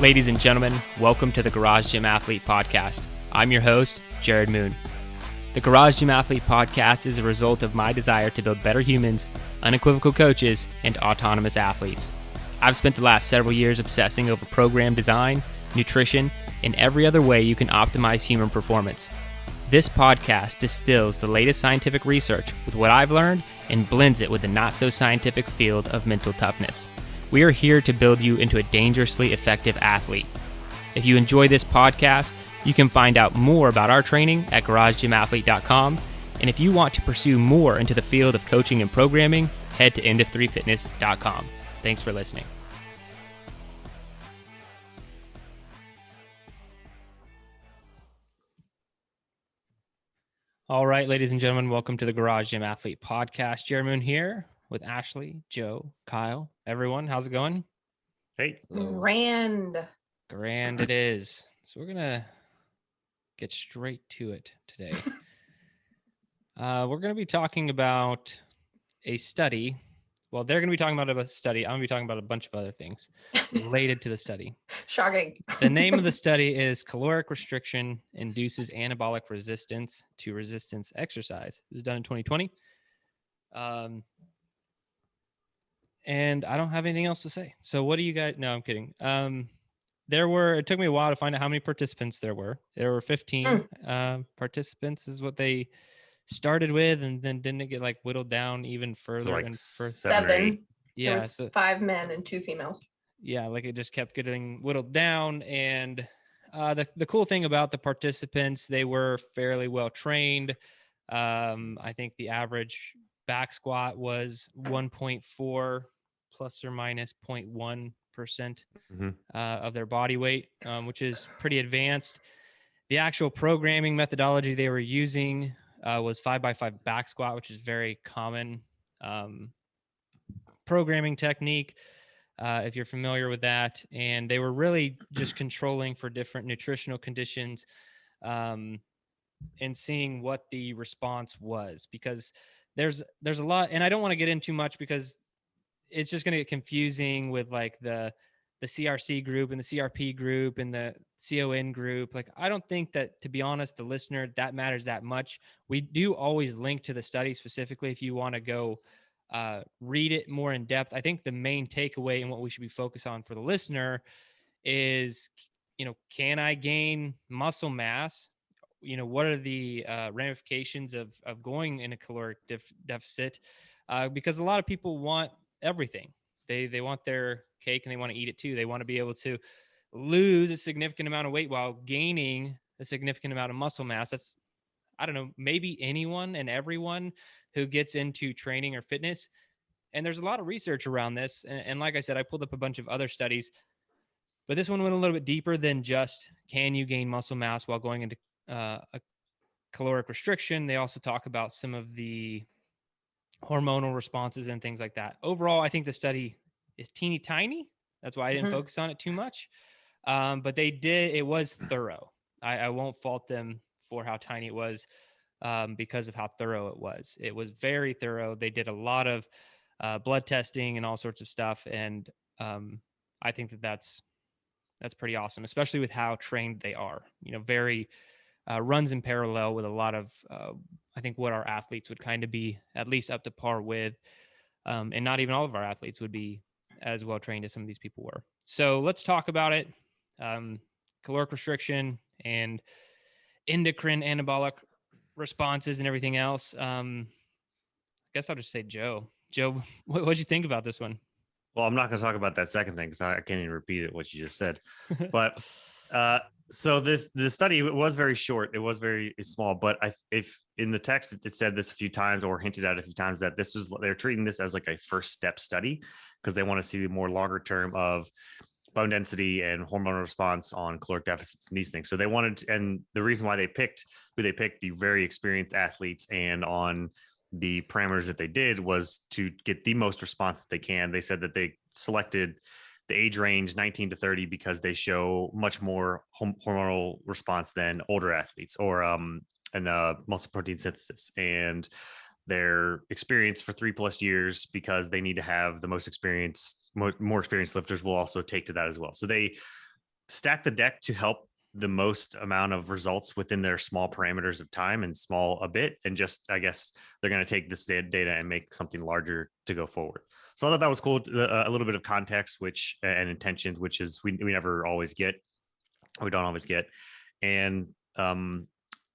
Ladies and gentlemen, welcome to the Garage Gym Athlete Podcast. I'm your host, Jerred Moon. The Garage Gym Athlete Podcast is a result of my desire to build better humans, unequivocal coaches, and autonomous athletes. I've spent the last several years obsessing over program design, nutrition, and every other way you can optimize human performance. This podcast distills the latest scientific research with what I've learned and blends it with the not-so-scientific field of mental toughness. We are here to build you into a dangerously effective athlete. If you enjoy this podcast, you can find out more about our training at garagegymathlete.com. And if you want to pursue more into the field of coaching and programming, head to endof3fitness.com. Thanks for listening. All right, ladies and gentlemen, welcome to the Garage Gym Athlete Podcast. Jerred Moon here with Ashley, Joe, Kyle, everyone. How's it going? Hey. Grand it is. So we're going to get straight to it today. We're going to be talking about a study. Well, they're going to be talking about a study. I'm going to be talking about a bunch of other things related to the study. Shocking. The name of the study is Caloric Restriction Induces Anabolic Resistance to Resistance Exercise. It was done in 2020. And I don't have anything else to say. So what do you guys... No, I'm kidding. It took me a while to find out how many participants there were. There were 15 participants is what they started with, and then didn't it get like whittled down even further? So like and seven. Yeah. There was 5 men and 2 females. Yeah, like it just kept getting whittled down. And the cool thing about the participants, they were fairly well trained. I think the average back squat was 1.4 plus or minus 0.1% of their body weight, which is pretty advanced. The actual programming methodology they were using was 5x5 back squat, which is very common programming technique, if you're familiar with that. And they were really just controlling for different nutritional conditions and seeing what the response was, because there's a lot, and I don't want to get in too much because it's just going to get confusing with like the CRC group and the CRP group and the CON group. Like, I don't think that, to be honest, the listener, that matters that much. We do always link to the study specifically if you want to go read it more in depth. I think the main takeaway and what we should be focused on for the listener is, can I gain muscle mass? What are the ramifications of going in a caloric deficit? Because a lot of people want everything. They want their cake and they want to eat it too. They want to be able to lose a significant amount of weight while gaining a significant amount of muscle mass. That's, I don't know, maybe anyone and everyone who gets into training or fitness. And there's a lot of research around this. And like I said, I pulled up a bunch of other studies, but this one went a little bit deeper than just, can you gain muscle mass while going into a caloric restriction? They also talk about some of the hormonal responses and things like that. Overall, I think the study is teeny tiny. That's why I didn't focus on it too much. But it was thorough. I won't fault them for how tiny it was because of how thorough it was. It was very thorough. They did a lot of blood testing and all sorts of stuff. And I think that's pretty awesome, especially with how trained they are. Very runs in parallel with a lot of, I think, what our athletes would kind of be at least up to par with. And not even all of our athletes would be as well trained as some of these people were. So let's talk about it. Caloric restriction and endocrine anabolic responses and everything else. I guess I'll just say Joe. Joe, what'd you think about this one? Well, I'm not going to talk about that second thing because I can't even repeat it, what you just said. But so the study, it was very short. It was very small. But if in the text it said this a few times or hinted at a few times that they're treating this as like a first step study because they want to see the more longer term of bone density and hormonal response on caloric deficits and these things. So they wanted, and the reason why they picked the very experienced athletes and on the parameters that they did was to get the most response that they can. They said that they selected the age range 19 to 30 because they show much more hormonal response than older athletes or muscle protein synthesis, and their experience for 3+ years because they need to have the most experienced, more experienced lifters will also take to that as well. So they stack the deck to help the most amount of results within their small parameters of time and small a bit, and just, I guess they're going to take this data and make something larger to go forward. So I thought that was cool. A little bit of context, which and intentions, which is we never always get, we don't always get. And the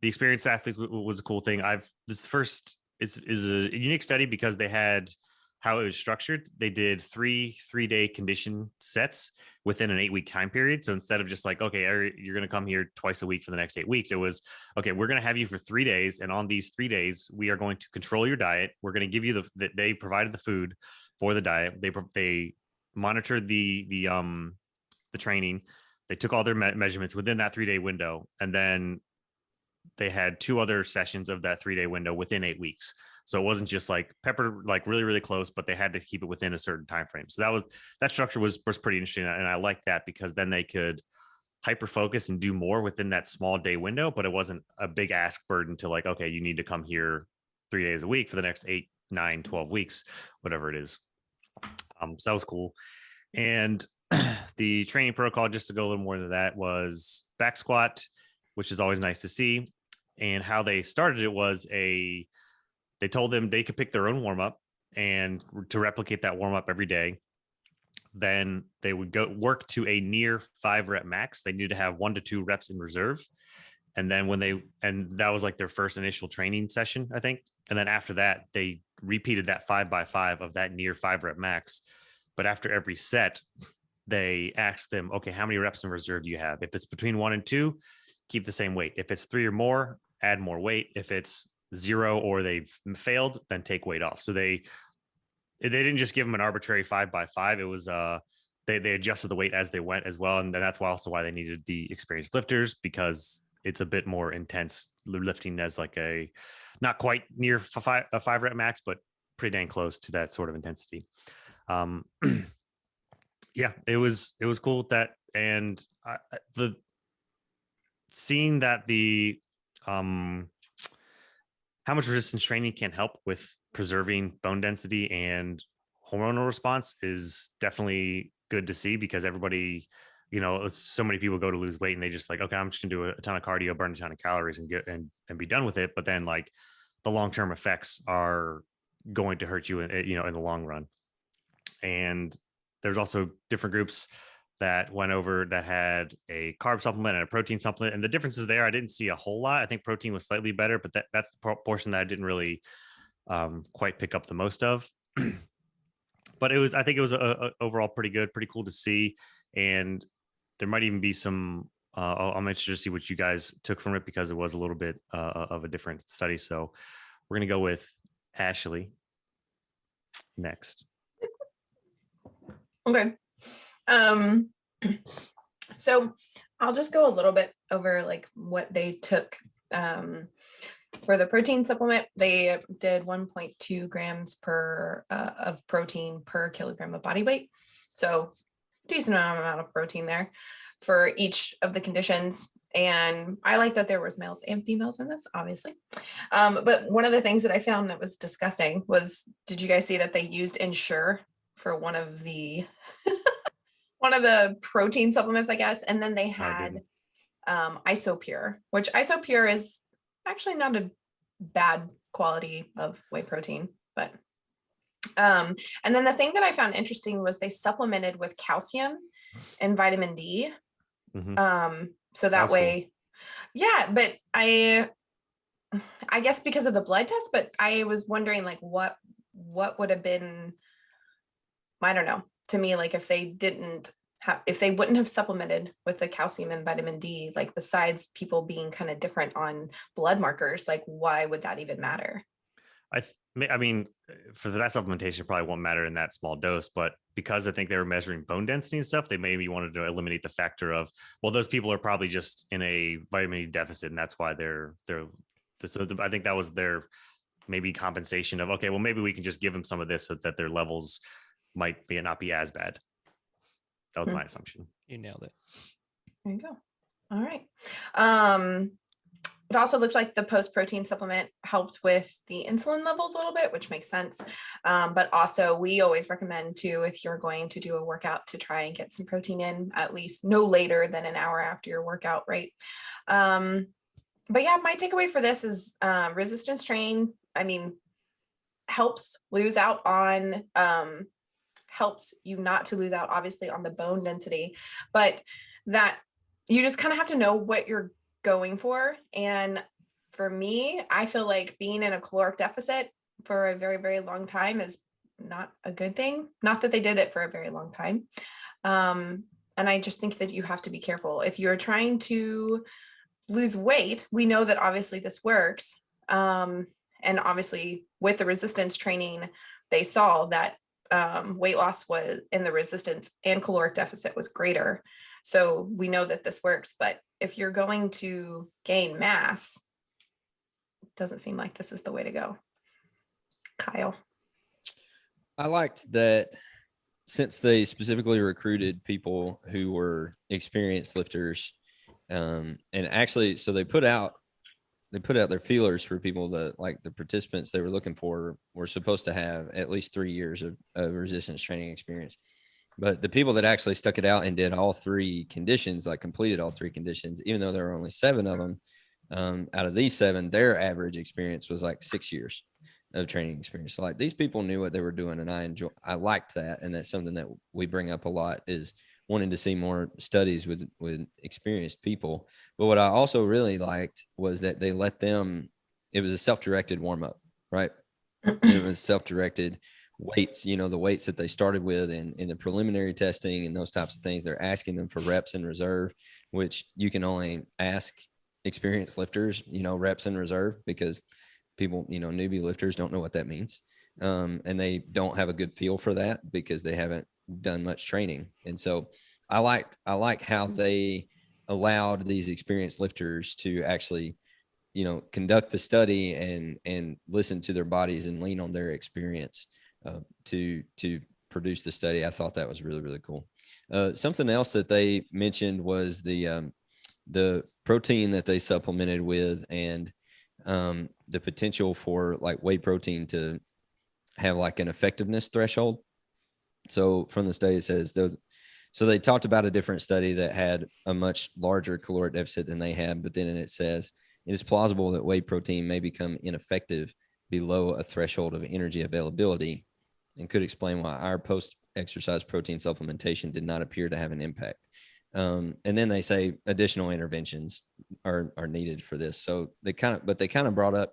experienced athletes was a cool thing. This first is a unique study because they had how it was structured. They did three-day condition sets within an 8-week time period. So instead of just like, okay, you're going to come here twice a week for the next 8 weeks, it was, okay, we're going to have you for 3 days. And on these 3 days, we are going to control your diet. We're going to give you they provided the food for the diet. They monitored the training. They took all their measurements within that 3-day window. And then they had 2 other sessions of that 3-day window within 8 weeks. So it wasn't just like peppered like really, really close, but they had to keep it within a certain time frame. So that structure was pretty interesting. And I liked that because then they could hyper focus and do more within that small day window, but it wasn't a big ask burden to like, okay, you need to come here 3 days a week for the next 8, 9, 12 weeks, whatever it is. So that was cool. And the training protocol, just to go a little more into that, was back squat, which is always nice to see. And how they started it was they told them they could pick their own warm up and to replicate that warm up every day. Then they would go work to a near 5 rep max. They needed to have 1 to 2 reps in reserve. And then and that was like their first initial training session, I think. And then after that, they repeated that 5x5 of that near 5 rep max. But after every set, they asked them, okay, how many reps in reserve do you have? If it's between 1 and 2, keep the same weight. If it's 3 or more, add more weight. If it's 0 or they've failed, then take weight off. So they didn't just give them an arbitrary 5x5. It was they adjusted the weight as they went as well. And then that's also why they needed the experienced lifters, because it's a bit more intense lifting as like a not quite near a 5 rep max, but pretty dang close to that sort of intensity. Yeah, it was cool with that. And the seeing that the how much resistance training can help with preserving bone density and hormonal response is definitely good to see, because everybody, so many people go to lose weight and they just like, okay, I'm just gonna do a ton of cardio, burn a ton of calories and be done with it. But then like the long-term effects are going to hurt you in the long run. And there's also different groups that went over that had a carb supplement and a protein supplement. And the differences there, I didn't see a whole lot. I think protein was slightly better, but that's the portion that I didn't really quite pick up the most of. But I think it was overall pretty good, pretty cool to see. And there might even be some, I'm interested to see what you guys took from it, because it was a little bit of a different study. So we're going to go with Ashley next. Okay. So I'll just go a little bit over like what they took. For the protein supplement, they did 1.2 grams of protein per kilogram of body weight. So decent amount of protein there for each of the conditions. And I like that there was males and females in this, obviously. But one of the things that I found that was disgusting was, did you guys see that they used Ensure for one of the one of the protein supplements, I guess? And then they had Isopure, which Isopure is actually not a bad quality of whey protein, but and then the thing that I found interesting was they supplemented with calcium and vitamin D. Mm-hmm. So that way, cool. Yeah, but I guess because of the blood test, but I was wondering like what would have been, I don't know, to me, like if they wouldn't have supplemented with the calcium and vitamin D, like besides people being kind of different on blood markers, like why would that even matter? I mean, for that supplementation, probably won't matter in that small dose, but because I think they were measuring bone density and stuff, they maybe wanted to eliminate the factor of, well, those people are probably just in a vitamin D deficit, and that's why they're so I think that was their maybe compensation of, okay, well, maybe we can just give them some of this so that their levels might not be as bad. That was my assumption. You nailed it. There you go. All right. It also looked like the post-protein supplement helped with the insulin levels a little bit, which makes sense. But also we always recommend too, if you're going to do a workout, to try and get some protein in at least no later than an hour after your workout, right? But yeah, my takeaway for this is resistance training, I mean, helps lose out on, helps you not to lose out obviously on the bone density, but that you just kind of have to know what you're going for. And for me, I feel like being in a caloric deficit for a very, very long time is not a good thing. Not that they did it for a very long time. And I just think that you have to be careful. If you're trying to lose weight, we know that obviously this works. And obviously with the resistance training, they saw that weight loss was in the resistance and caloric deficit was greater. So we know that this works, but if you're going to gain mass, it doesn't seem like this is the way to go. Kyle. I liked that since they specifically recruited people who were experienced lifters, and actually, so they put out their feelers for people that, like, the participants they were looking for were supposed to have at least 3 years of resistance training experience. But the people that actually stuck it out and did all three conditions, like completed all three conditions, even though there were only 7 of them, out of these 7, their average experience was like 6 years of training experience. So like these people knew what they were doing, and I liked that. And that's something that we bring up a lot, is wanting to see more studies with experienced people. But what I also really liked was that they let them, it was a self-directed warm-up, right? And it was self-directed weights, the weights that they started with in the preliminary testing and those types of things. They're asking them for reps in reserve, which you can only ask experienced lifters, reps in reserve, because people, newbie lifters don't know what that means. And they don't have a good feel for that because they haven't done much training. And so I like how they allowed these experienced lifters to actually, conduct the study and listen to their bodies and lean on their experience to produce the study. I thought that was really, really cool. Something else that they mentioned was the protein that they supplemented with, and the potential for like whey protein to have like an effectiveness threshold. So from the study, it says so they talked about a different study that had a much larger caloric deficit than they had, but then it says it is plausible that whey protein may become ineffective below a threshold of energy availability, and could explain why our post-exercise protein supplementation did not appear to have an impact. And then they say additional interventions are needed for this. So they kind of brought up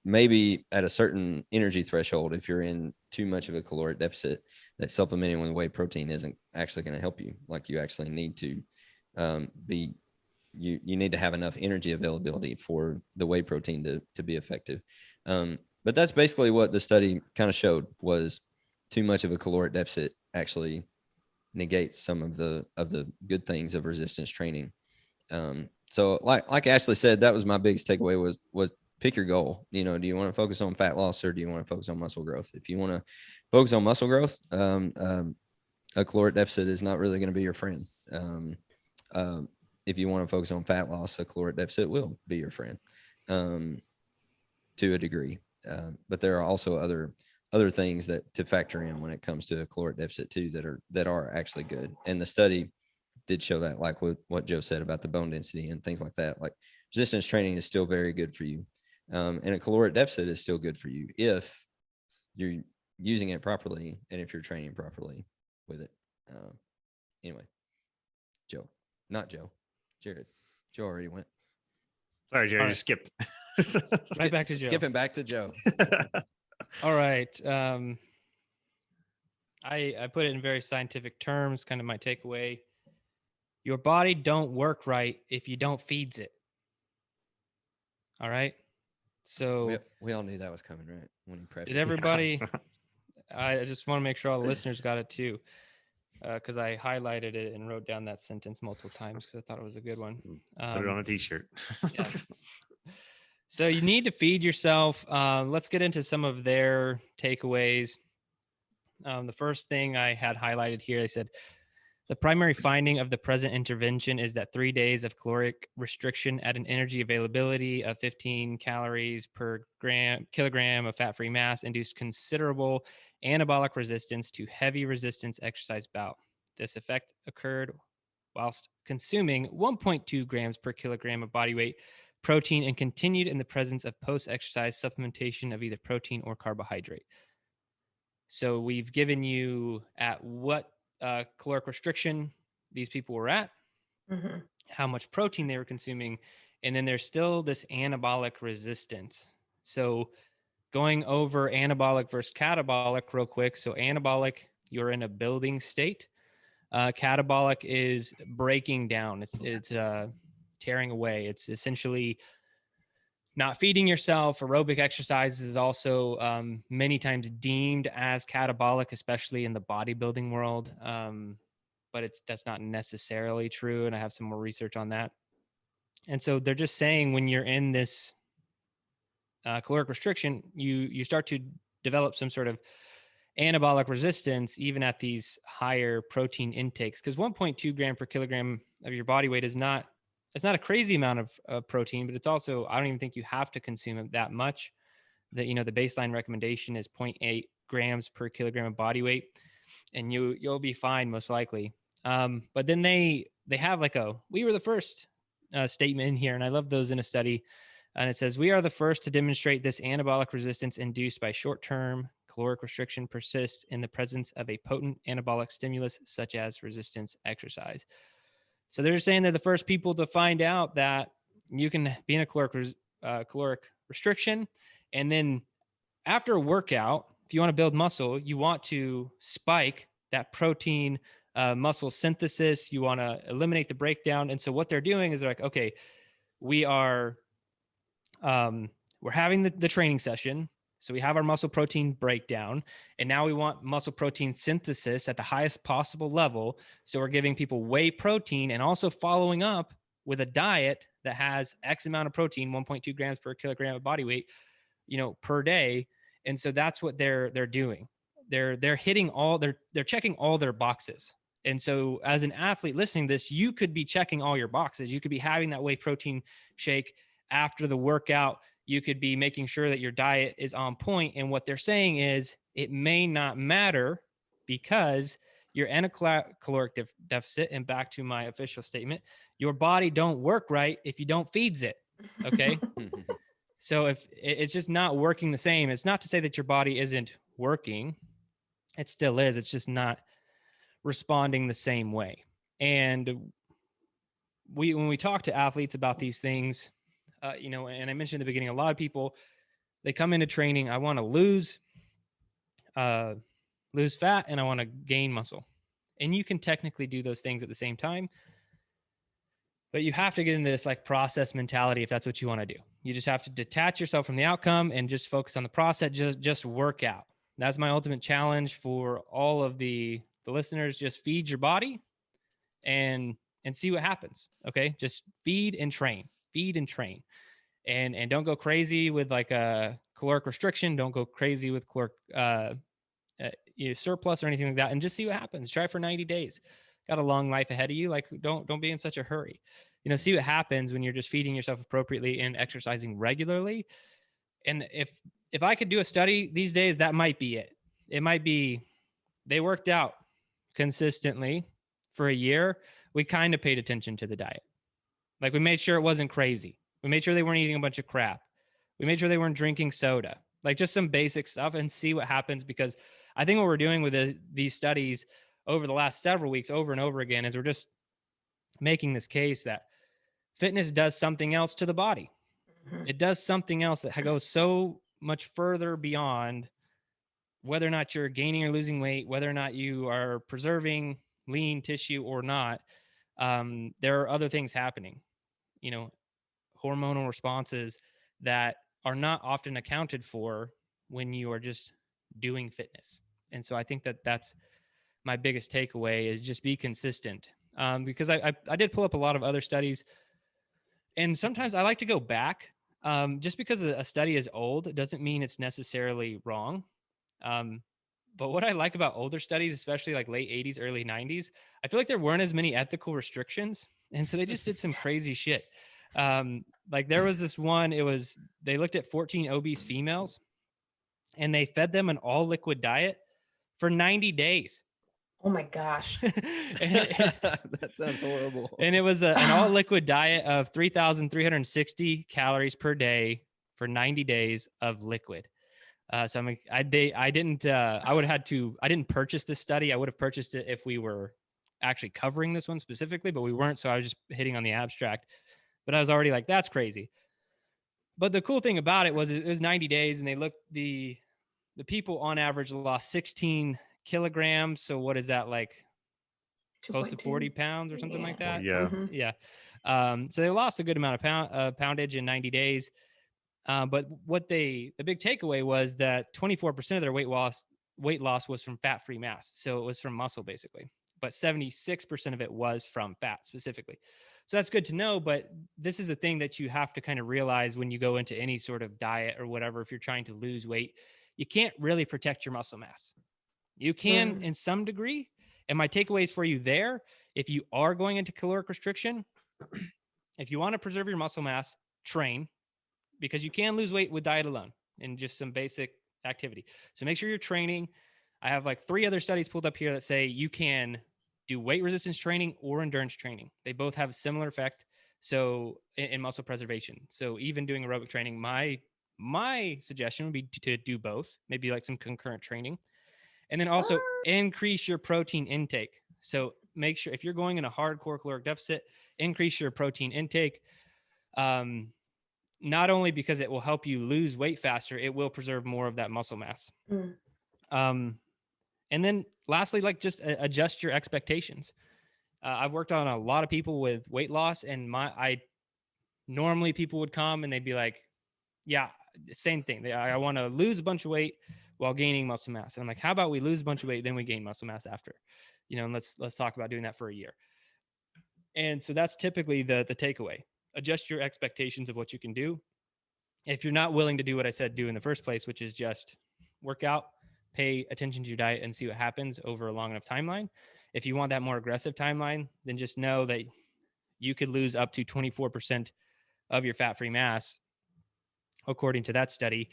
maybe at a certain energy threshold, if you're in too much of a caloric deficit, that supplementing with whey protein isn't actually going to help you. Like you actually need to you need to have enough energy availability for the whey protein to be effective. But that's basically what the study kind of showed, was too much of a caloric deficit actually negates some of the good things of resistance training. So like Ashley said, that was my biggest takeaway was pick your goal. Do you want to focus on fat loss, or do you want to focus on muscle growth? If you want to focus on muscle growth, a caloric deficit is not really going to be your friend. If you want to focus on fat loss, a caloric deficit will be your friend to a degree. But there are also other things that to factor in when it comes to a caloric deficit too, that are actually good. And the study did show that, like what Joe said about the bone density and things like that. Like resistance training is still very good for you. And a caloric deficit is still good for you if you're using it properly and if you're training properly with it. Anyway, Jerred. Joe already went. Sorry, Jerry, All you right. skipped. Right back to Joe. Skipping back to Joe. All right. I put it in very scientific terms, kind of my takeaway. Your body don't work right if you don't feeds it. All right. So we all knew that was coming, right? When he prefaced. did everybody? I just want to make sure all the listeners got it too, because I highlighted it and wrote down that sentence multiple times because I thought it was a good one. Put it on a t-shirt. Yeah. So you need to feed yourself. Let's get into some of their takeaways. The first thing I had highlighted here, they said, The primary finding of the present intervention is that 3 days of caloric restriction at an energy availability of 15 calories per kilogram of fat-free mass induced considerable anabolic resistance to heavy resistance exercise bout. This effect occurred whilst consuming 1.2 grams per kilogram of body weight protein and continued in the presence of post-exercise supplementation of either protein or carbohydrate. So we've given you at what caloric restriction these people were at, how much protein they were consuming, and then there's still this anabolic resistance. So going over anabolic versus catabolic real quick. So anabolic, you're in a building state. Catabolic is breaking down. It's tearing away. It's essentially not feeding yourself. Aerobic exercise is also many times deemed as catabolic, especially in the bodybuilding world. But that's not necessarily true. And I have some more research on that. And so they're just saying when you're in this caloric restriction, you start to develop some sort of anabolic resistance, even at these higher protein intakes, because 1.2 gram per kilogram of your body weight is not, it's not a crazy amount of protein, but it's also, I don't even think you have to consume that much. That, you know, the baseline recommendation is 0.8 grams per kilogram of body weight, and you'll be fine most likely. But then they have like we were the first statement in here, and I love those in a study. And it says, we are the first to demonstrate this anabolic resistance induced by short-term caloric restriction persists in the presence of a potent anabolic stimulus such as resistance exercise. So they're saying they're the first people to find out that you can be in a caloric restriction. And then after a workout, if you want to build muscle, you want to spike that protein muscle synthesis. You want to eliminate the breakdown. And so what they're doing is they're like, okay, we're having the training session. So we have our muscle protein breakdown, and now we want muscle protein synthesis at the highest possible level. So we're giving people whey protein and also following up with a diet that has X amount of protein, 1.2 grams per kilogram of body weight, per day. And so that's what they're doing. They're hitting they're checking all their boxes. And so as an athlete listening to this, you could be checking all your boxes. You could be having that whey protein shake after the workout. You could be making sure that your diet is on point. And what they're saying is it may not matter because you're in a caloric deficit. And back to my official statement, your body don't work right if you don't feeds it. Okay. So if it's just not working the same, it's not to say that your body isn't working. It still is. It's just not responding the same way. And when we talk to athletes about these things, and I mentioned in the beginning, a lot of people, they come into training, I want to lose fat and I want to gain muscle. And you can technically do those things at the same time, but you have to get into this like process mentality if that's what you want to do. You just have to detach yourself from the outcome and just focus on the process, just work out. That's my ultimate challenge for all of the listeners. Just feed your body and see what happens. Okay. Just feed and train. And don't go crazy with like a caloric restriction. Don't go crazy with caloric surplus or anything like that. And just see what happens. Try for 90 days. Got a long life ahead of you. Like don't be in such a hurry. See what happens when you're just feeding yourself appropriately and exercising regularly. And if I could do a study these days, that might be it. It might be they worked out consistently for a year. We kind of paid attention to the diet. Like we made sure it wasn't crazy. We made sure they weren't eating a bunch of crap. We made sure they weren't drinking soda, like just some basic stuff, and see what happens. Because I think what we're doing with these studies over the last several weeks over and over again is we're just making this case that fitness does something else to the body. It does something else that goes so much further beyond whether or not you're gaining or losing weight, whether or not you are preserving lean tissue or not. There are other things happening, hormonal responses that are not often accounted for when you are just doing fitness. And so I think that that's my biggest takeaway is just be consistent. Because I did pull up a lot of other studies, and sometimes I like to go back. Just because a study is old, it doesn't mean it's necessarily wrong. But what I like about older studies, especially like late 80s, early 90s, I feel like there weren't as many ethical restrictions. And so they just did some crazy shit. Like there was this one, they looked at 14 obese females and they fed them an all liquid diet for 90 days. Oh my gosh. That sounds horrible. And it was an all liquid diet of 3,360 calories per day for 90 days of liquid. So I didn't purchase this study. I would have purchased it if we were actually covering this one specifically, but we weren't. So I was just hitting on the abstract, but I was already like, that's crazy. But the cool thing about it was 90 days and they looked, the people on average lost 16 kilograms. So what is that, like close to 40 pounds or something like that? Yeah. Mhm. Yeah. So they lost a good amount of poundage in 90 days. But the big takeaway was that 24% of their weight loss was from fat-free mass. So it was from muscle basically, but 76% of it was from fat specifically. So that's good to know. But this is a thing that you have to kind of realize when you go into any sort of diet or whatever. If you're trying to lose weight, you can't really protect your muscle mass. You can in some degree. And my takeaways for you there, if you are going into caloric restriction, if you want to preserve your muscle mass, train, because you can lose weight with diet alone and just some basic activity. So make sure you're training. I have like 3 other studies pulled up here that say you can do weight resistance training or endurance training. They both have a similar effect. So in muscle preservation. So even doing aerobic training, my suggestion would be to do both, maybe like some concurrent training. And then also increase your protein intake. So make sure if you're going in a hardcore caloric deficit, increase your protein intake. Not only because it will help you lose weight faster, it will preserve more of that muscle mass. And then lastly, like just adjust your expectations. I've worked on a lot of people with weight loss, and normally people would come and they'd be like, yeah, same thing. I want to lose a bunch of weight while gaining muscle mass. And I'm like, how about we lose a bunch of weight, then we gain muscle mass after, and let's talk about doing that for a year. And so that's typically the takeaway. Adjust your expectations of what you can do. If you're not willing to do what I said do in the first place, which is just work out, pay attention to your diet and see what happens over a long enough timeline. If you want that more aggressive timeline, then just know that you could lose up to 24% of your fat-free mass, according to that study,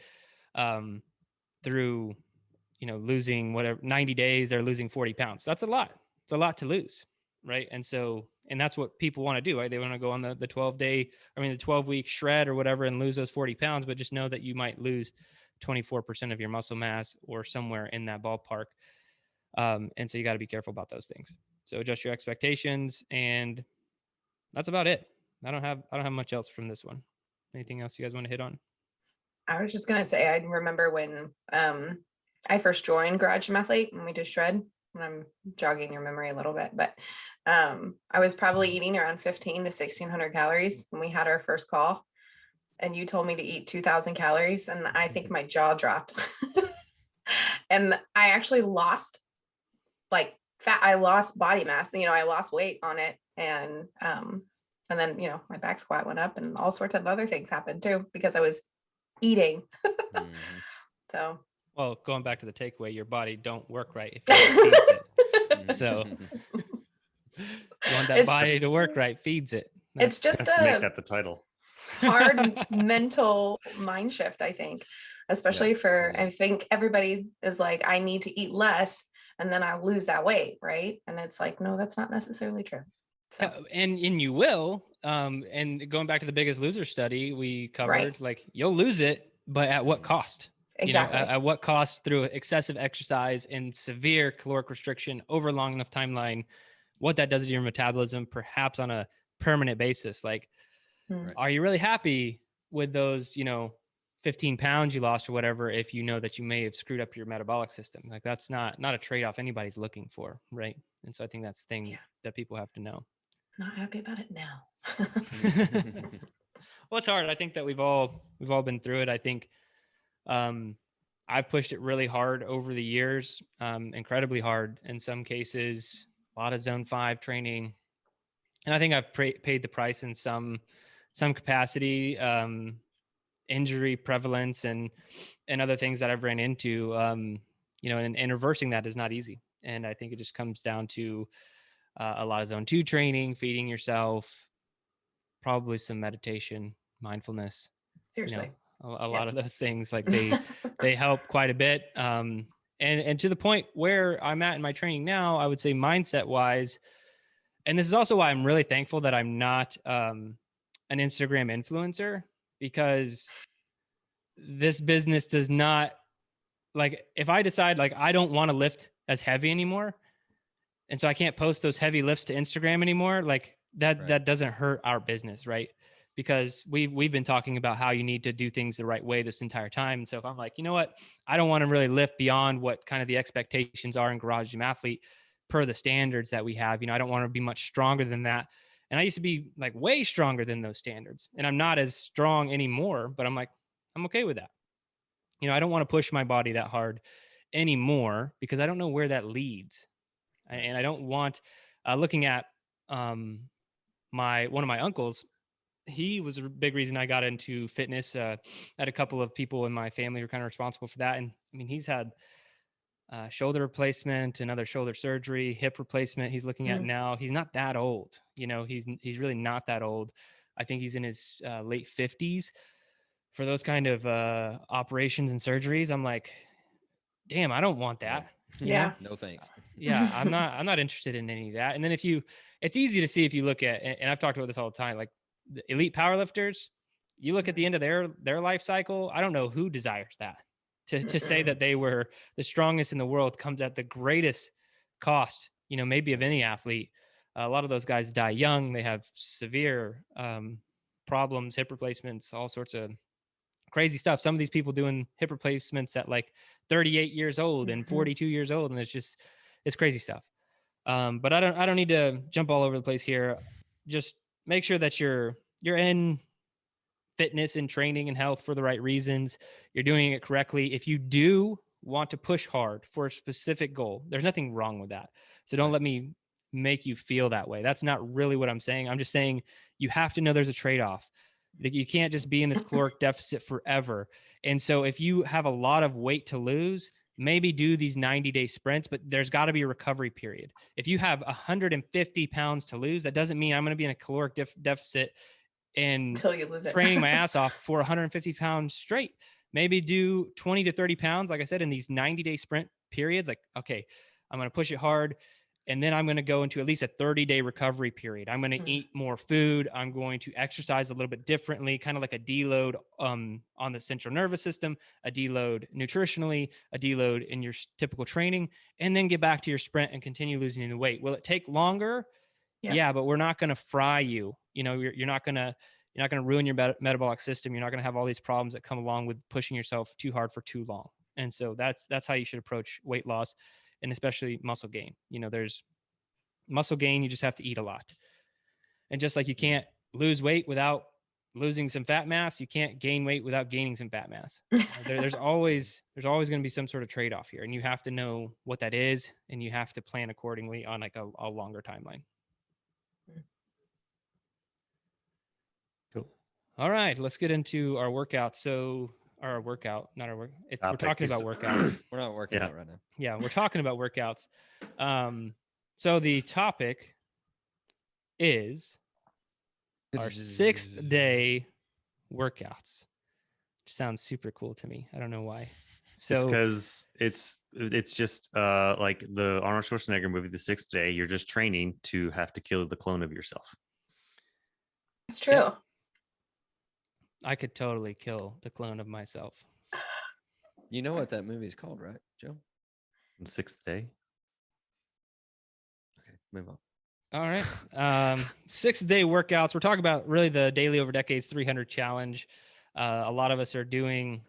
through, losing whatever 90 days or losing 40 pounds. That's a lot. It's a lot to lose. Right. And that's what people want to do, right? They want to go on the 12-week shred or whatever and lose those 40 pounds, but just know that you might lose 24% of your muscle mass or somewhere in that ballpark. And so you got to be careful about those things. So adjust your expectations, and that's about it. I don't have much else from this one. Anything else you guys want to hit on? I was just going to say, I remember when I first joined Garage Gym Athlete and we did shred. And I'm jogging your memory a little bit, but I was probably eating around 15 to 1600 calories when we had our first call, and you told me to eat 2000 calories. And I think my jaw dropped and I actually lost like fat. I lost body mass, I lost weight on it. And then, my back squat went up and all sorts of other things happened too, because I was eating. So. Well, going back to the takeaway, your body don't work right if you feeds it. So you want that body to work right, feeds it. It's just to make that the title. Hard mental mind shift, I think, especially I think everybody is like, I need to eat less and then I'll lose that weight, right? And it's like, no, that's not necessarily true. So. And you will. And going back to the Biggest Loser study we covered, like you'll lose it, but at what cost? Exactly. At what cost? Through excessive exercise and severe caloric restriction over a long enough timeline, what that does to your metabolism, perhaps on a permanent basis. Like, are you really happy with those, 15 pounds you lost or whatever, if you know that you may have screwed up your metabolic system? Like that's not a trade-off anybody's looking for, right? And so I think that's the thing that people have to know. Not happy about it now. Well, it's hard. I think that we've all been through it. I think I've pushed it really hard over the years, incredibly hard in some cases, a lot of zone 5 training. And I think I've paid the price in some capacity, injury prevalence and other things that I've ran into. and reversing that is not easy. And I think it just comes down to a lot of zone 2 training, feeding yourself, probably some meditation, mindfulness, Seriously. a lot of those things, like they help quite a bit. And to the point where I'm at in my training now, I would say mindset wise, and this is also why I'm really thankful that I'm not an Instagram influencer, because this business does not, like, if I decide like I don't want to lift as heavy anymore, and so I can't post those heavy lifts to Instagram anymore, like that doesn't hurt our business, right? Because we've been talking about how you need to do things the right way this entire time. And so if I'm like, you know what, I don't want to really lift beyond what kind of the expectations are in Garage Gym Athlete per the standards that we have, I don't want to be much stronger than that. And I used to be like way stronger than those standards, and I'm not as strong anymore, but I'm like, I'm okay with that. I don't want to push my body that hard anymore because I don't know where that leads. And I don't want, looking at one of my uncles, he was a big reason I got into fitness. I had a couple of people in my family who are kind of responsible for that. And I mean, he's had shoulder replacement, another shoulder surgery, hip replacement he's looking at now. He's not that old. He's really not that old. I think he's in his late 50s for those kind of operations and surgeries. I'm like, damn, I don't want that. Yeah. No thanks. Yeah, I'm not interested in any of that. And then it's easy to see if you look at, and I've talked about this all the time, like the elite powerlifters, you look at the end of their life cycle. I don't know who desires that. To say that they were the strongest in the world comes at the greatest cost, maybe of any athlete. A lot of those guys die young. They have severe problems, hip replacements, all sorts of crazy stuff. Some of these people doing hip replacements at like 38 years old and 42 years old. And it's crazy stuff. But I don't need to jump all over the place here. Just make sure that you're in fitness and training and health for the right reasons. You're doing it correctly. If you do want to push hard for a specific goal, there's nothing wrong with that. So don't let me make you feel that way. That's not really what I'm saying. I'm just saying you have to know there's a trade-off. You can't just be in this caloric deficit forever. And so if you have a lot of weight to lose, maybe do these 90-day sprints, but there's got to be a recovery period. If you have 150 pounds to lose, that doesn't mean I'm going to be in a caloric deficit and until you lose it. training my ass off for 150 pounds straight. Maybe do 20 to 30 pounds, like I said, in these 90-day sprint periods. Like, okay, I'm going to push it hard. And then I'm going to go into at least a 30-day recovery period. I'm going to eat more food. I'm going to exercise a little bit differently, kind of like a deload on the central nervous system, a deload nutritionally, a deload in your typical training, and then get back to your sprint and continue losing the weight. Will it take longer? Yeah, but we're not going to fry you. You're not going to ruin your metabolic system. You're not going to have all these problems that come along with pushing yourself too hard for too long. And so that's how you should approach weight loss. And especially muscle gain. There's muscle gain, you just have to eat a lot. And just like you can't lose weight without losing some fat mass, you can't gain weight without gaining some fat mass. There's always going to be some sort of trade-off here. And you have to know what that is, and you have to plan accordingly on like a longer timeline. Cool. All right, let's get into our workout. Our workout, not our work. We're talking about workouts. We're not working out right now. Yeah, we're talking about workouts. So the topic is our 6th day workouts. Which sounds super cool to me. I don't know why. So it's because it's just like the Arnold Schwarzenegger movie, The Sixth Day. You're just training to have to kill the clone of yourself. It's true. Yeah. I could totally kill the clone of myself. You know what that movie is called, right, Joe? The Sixth Day. Okay, move on. All right. 6-day workouts. We're talking about really the Daily Over Decades 300 challenge. A lot of us are doing,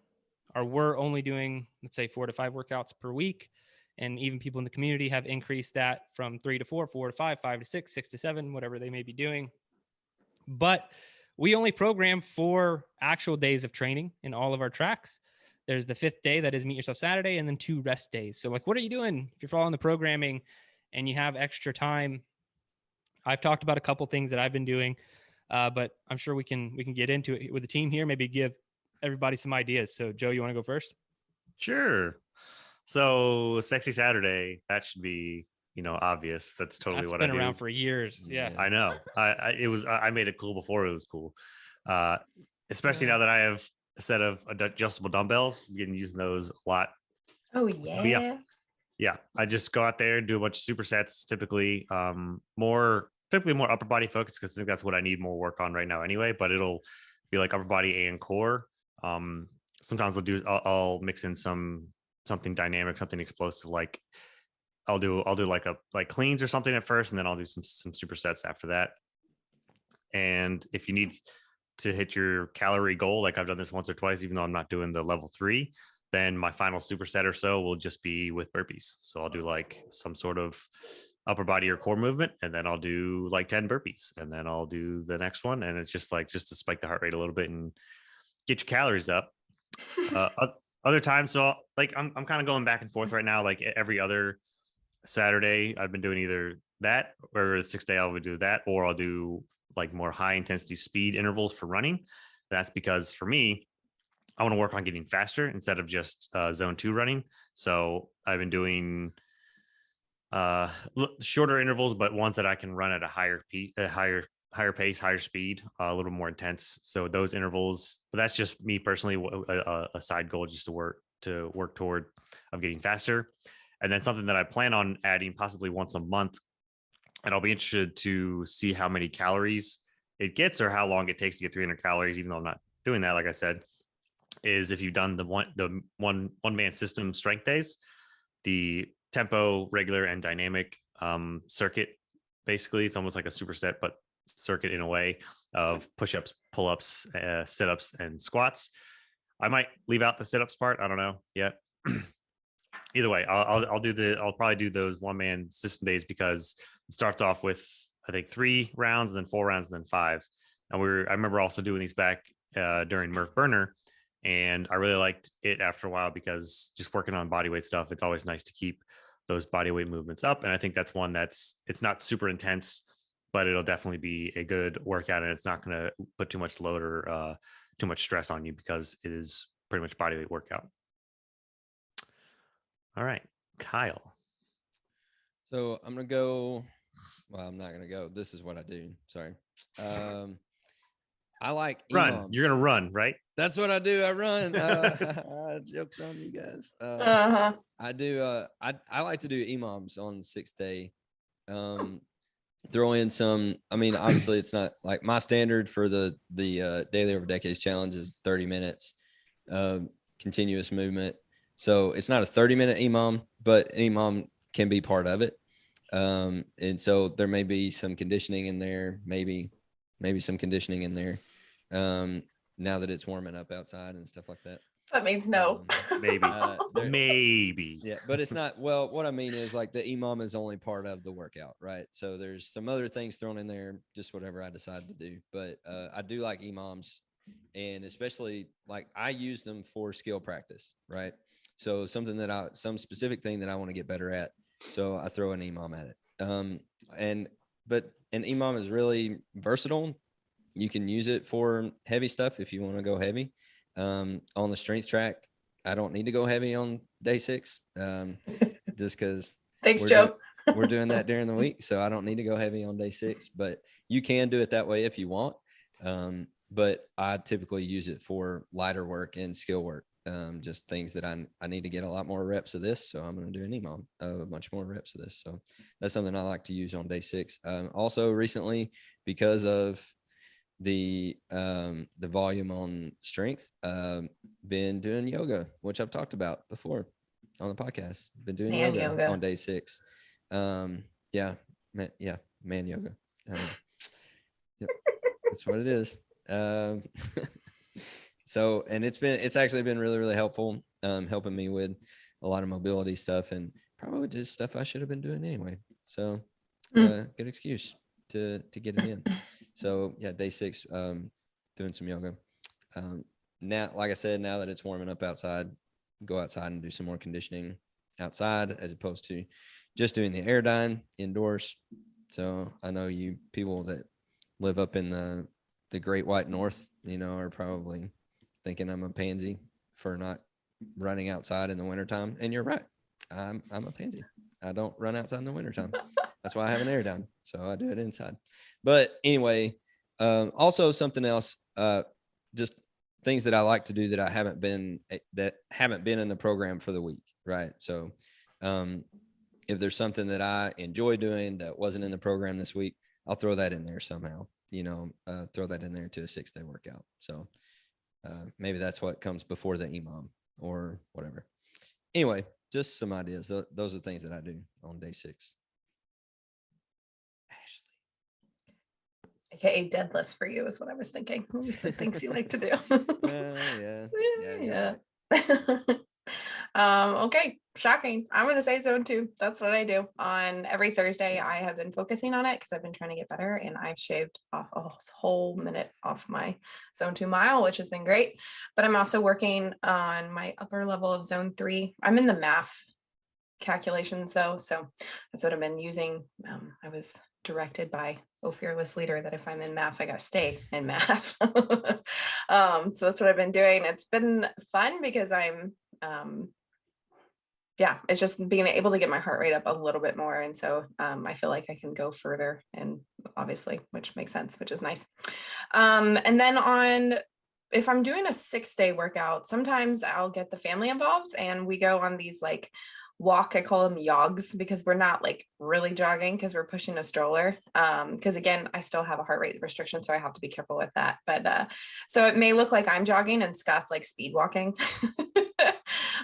or we're only doing, let's say 4 to 5 workouts per week. And even people in the community have increased that from 3 to 4, 4 to 5, 5 to 6, 6 to 7, whatever they may be doing. But we only program 4 actual days of training in all of our tracks. There's the 5th day that is Meet Yourself Saturday, and then 2 rest days. So like, what are you doing if you're following the programming and you have extra time? I've talked about a couple things that I've been doing, but I'm sure we can get into it with the team here, maybe give everybody some ideas. So Joe, you want to go first? Sure. So Sexy Saturday, that should be, obvious. That's totally That's what been I do. around for years. Yeah. I know. I made it cool before it was cool. Uh, especially now that I have a set of adjustable dumbbells. I've been using those a lot. Oh So, yeah. yeah. I just go out there and do a bunch of supersets, typically more upper body focused, because I think that's what I need more work on right now anyway, but it'll be like upper body and core. Sometimes I'll mix in something dynamic, something explosive, like I'll do like cleans or something at first, and then I'll do some supersets after that. And if you need to hit your calorie goal, like I've done this once or twice, even though I'm not doing the level 3, then my final superset or so will just be with burpees. So I'll do like some sort of upper body or core movement, and then I'll do like 10 burpees, and then I'll do the next one. And it's just to spike the heart rate a little bit and get your calories up. Other times, so I'm kind of going back and forth right now. Like every other Saturday, I've been doing either that, or the 6th day I'll do that, or I'll do like more high intensity speed intervals for running. That's because for me, I want to work on getting faster instead of just zone 2 running. So I've been doing shorter intervals, but ones that I can run at a higher pace, higher speed, a little more intense. So those intervals, but that's just me personally, a side goal just to work toward of getting faster. And then something that I plan on adding possibly once a month, and I'll be interested to see how many calories it gets or how long it takes to get 300 calories, even though I'm not doing that, like I said, is if you've done the one man system strength days, the tempo, regular, and dynamic circuit. Basically, it's almost like a superset, but circuit in a way of push-ups, pull-ups, sit-ups, and squats. I might leave out the sit-ups part. I don't know yet. Either way, I'll probably do those one-man system days, because it starts off with, I think, 3 rounds, and then 4 rounds, and then 5. And I remember also doing these back during Murph Burner, and I really liked it after a while, because just working on bodyweight stuff, it's always nice to keep those bodyweight movements up. And I think that's one it's not super intense, but it'll definitely be a good workout, and it's not going to put too much load or too much stress on you, because it is pretty much bodyweight workout. All right, Kyle. So I'm gonna go. Well, I'm not gonna go. This is what I do. Sorry. I like run. EMOMs. You're gonna run, right? That's what I do. I run. Jokes on you guys. I do. I like to do EMOMs on 6th day. Throw in some. I mean, obviously, it's not like my standard for the Daily Over Decades challenge is 30 minutes continuous movement. So it's not a 30-minute EMOM, but an EMOM can be part of it. And so there may be some conditioning in there, maybe some conditioning in there. Now that it's warming up outside and stuff like that. That means no. Maybe. Maybe. Yeah, but it's not. Well, what I mean is like the EMOM is only part of the workout, right? So there's some other things thrown in there, just whatever I decide to do. But I do like EMOMs, and especially like I use them for skill practice, right? So some specific thing that I want to get better at. So I throw an EMOM at it. But an EMOM is really versatile. You can use it for heavy stuff if you want to go heavy. On the strength track, I don't need to go heavy on day 6, just because. Thanks, Joe. We're doing that during the week, so I don't need to go heavy on day 6. But you can do it that way if you want. But I typically use it for lighter work and skill work. Just things that I need to get a lot more reps of this. So I'm going to do an EMOM, a bunch more reps of this. So that's something I like to use on day 6. Also recently, because of the volume on strength, been doing yoga, which I've talked about before on the podcast. Been doing yoga on day 6. Man yoga. Yep, that's what it is. So, and it's actually been really, really helpful, helping me with a lot of mobility stuff, and probably just stuff I should have been doing anyway. So good excuse to get it in. So yeah, day 6, doing some yoga. Now, like I said, now that it's warming up outside, go outside and do some more conditioning outside, as opposed to just doing the airdyne indoors. So I know you people that live up in the Great White North, are probably thinking I'm a pansy for not running outside in the wintertime. And you're right. I'm a pansy. I don't run outside in the wintertime. That's why I have an air down. So I do it inside. But anyway, also something else, just things that I like to do that haven't been in the program for the week. Right. So if there's something that I enjoy doing that wasn't in the program this week, I'll throw that in there somehow, throw that in there to a 6-day workout. So maybe that's what comes before the EMOM or whatever. Anyway, just some ideas. Those are things that I do on day 6. AKA deadlifts for you is what I was thinking. Those are things you like to do. Yeah. Okay, shocking. I'm gonna say zone 2. That's what I do on every Thursday. I have been focusing on it because I've been trying to get better, and I've shaved off a whole minute off my zone 2 mile, which has been great. But I'm also working on my upper level of zone 3. I'm in the math calculations though, so that's what I've been using. I was directed by fearless leader that if I'm in math, I gotta stay in math. So that's what I've been doing. It's been fun because I'm it's just being able to get my heart rate up a little bit more, and so I feel like I can go further, and obviously, which makes sense, which is nice. And then if I'm doing a 6-day workout, sometimes I'll get the family involved and we go on these like walk, I call them yogs, because we're not like really jogging because we're pushing a stroller. Because again, I still have a heart rate restriction, so I have to be careful with that. But so it may look like I'm jogging and Scott's like speed walking.